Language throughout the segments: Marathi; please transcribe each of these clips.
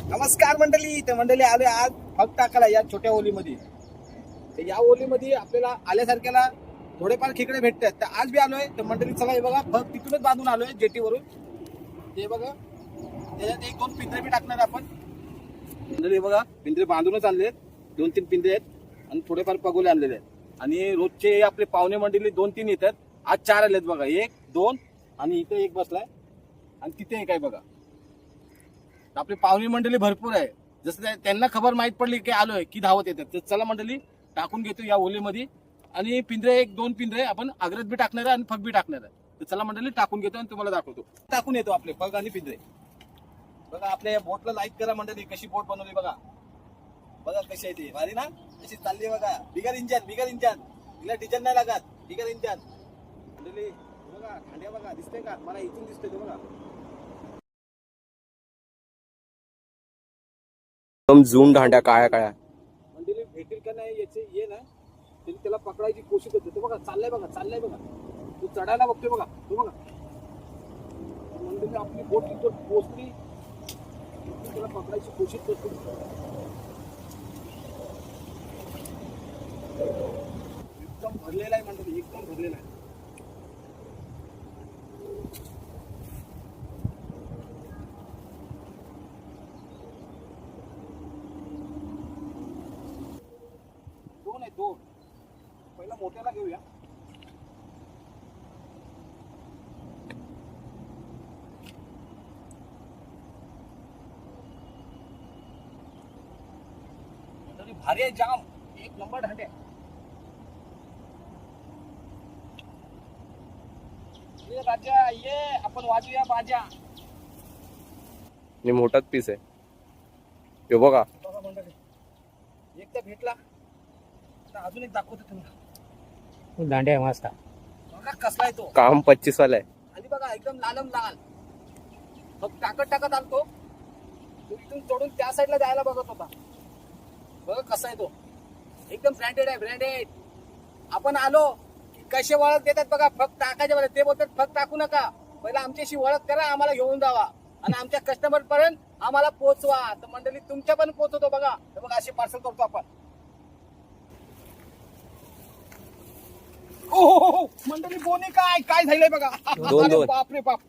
नमस्कार मंडळी. तर मंडळी आले आज फग टाकायला या छोट्या ओलीमध्ये. तर या ओलीमध्ये आपल्याला आल्यासारख्याला थोडेफार खेकडे भेटतात. तर आज बी आलोय. तर मंडळी चला हे बघा, फग तिथूनच बांधून आलोय जेटीवरून. हे बघा, त्याच्यात एक दोन पिंजरे बी टाकणार आपण. मंडळी बघा, पिंजरे बांधूनच आणले. 2-3 पिंजरे आहेत आणि थोडेफार पगोले आणलेले आहेत. आणि रोजचे आपले पाहुणे मंडळी 2-3 येतात. आज 4 आलेत बघा. 1, 2 आणि इथे एक बसलाय आणि तिथे एक आहे बघा. आपली पाहुणी मंडळी भरपूर आहे. जसं त्यांना खबर माहित पडली की आलोय की धावत येतात. तर चला मंडळी टाकून घेतो या ओलीमध्ये. आणि पिंजरे 1-2 पिंजरे आपण आग्रत बी टाकणार आहे आणि फग बी टाकणार आहे. तर चला मंडळी टाकून घेतो आणि तुम्हाला दाखवतो. टाकून येतो आपले फग आणि पिंजरे. बघा आपल्या बोटला लाईक करा मंडळी. कशी बोट बनवली बघा. बघा कशी आहे ती, भारी ना. कशी चालली बघा. बिगर इंजन तिला डिझेल नाही लागत. बिगर इंजन मंडळी बघा. खांड्या बघा, दिसते का मला? इथून दिसते ते बघा. एकदम झूम दांड्या काळ्या काळ्या. मंडळी भेटेल का नाही याचे ये ना, त्यांनी त्याला पकडायची कोशिश करते. तो बघा चाललाय बघा. तो चढायला बघतोय बघा. तो बघा मंडळी आपली बोट तिथं पोहोचली. त्याला पकडायची कोशिश करतो. एकदम भरलेला आहे मंडळी, एकदम भरलेला आहे. दोन पहिला मोठ्याला घेऊया. तरी भारी आहे जाम. एक नंबर ढांड्या. ये राजा ये, आपण वाजूया बाजा. आणि मोठाच पीस आहे हे बघा. बघा मंडळी, एक तर भेटला. आता अजून एक दाखवतो तुम्हाला. दांड्या मस्त. बघा कसला आहे तो. काम 25 वाला आहे. आणि बघा एकदम लालम लाल. मग टाकत आलतो. तो इथून चढून त्या साईडला जायला बघत होता. बघा कसा आहे तो. एकदम ब्रँडेड आहे, ब्रँडेड. आपण आलो कसे ओळख देतात बघा. फक्त टाकायच्या वेळेला ते बोलतात फक्त टाकू नका, पहिला आमच्याशी ओळख करा, आम्हाला घेऊन जावा आणि आमच्या कस्टमर पर्यंत आम्हाला पोहोचवा. तर मंडळी तुमच्या पण पोहोचवतो बघा. तर बघा असे पार्सल करतो आपण. ओ मंडळी बोनी काय झालंय बघा. दोन. बापरे बाप.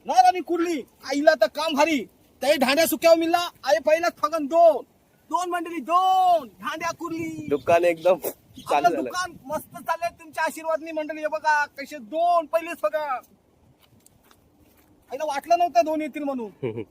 नाही आणि कुर्ली आईला तर काम भारी. ते ढांड्या सुक्यावर मिळला. आई पहिलाच फगन दोन मंडळी, 2 ढांड्या कुर्ली. दुकान एकदम चालू आपलं झालं. दुकान मस्त चाललंय तुमच्या आशीर्वादनी मंडळी. हे बघा कसे 2 पहिलेच बघा. आईला वाटलं नव्हतं 2 येतील म्हणून.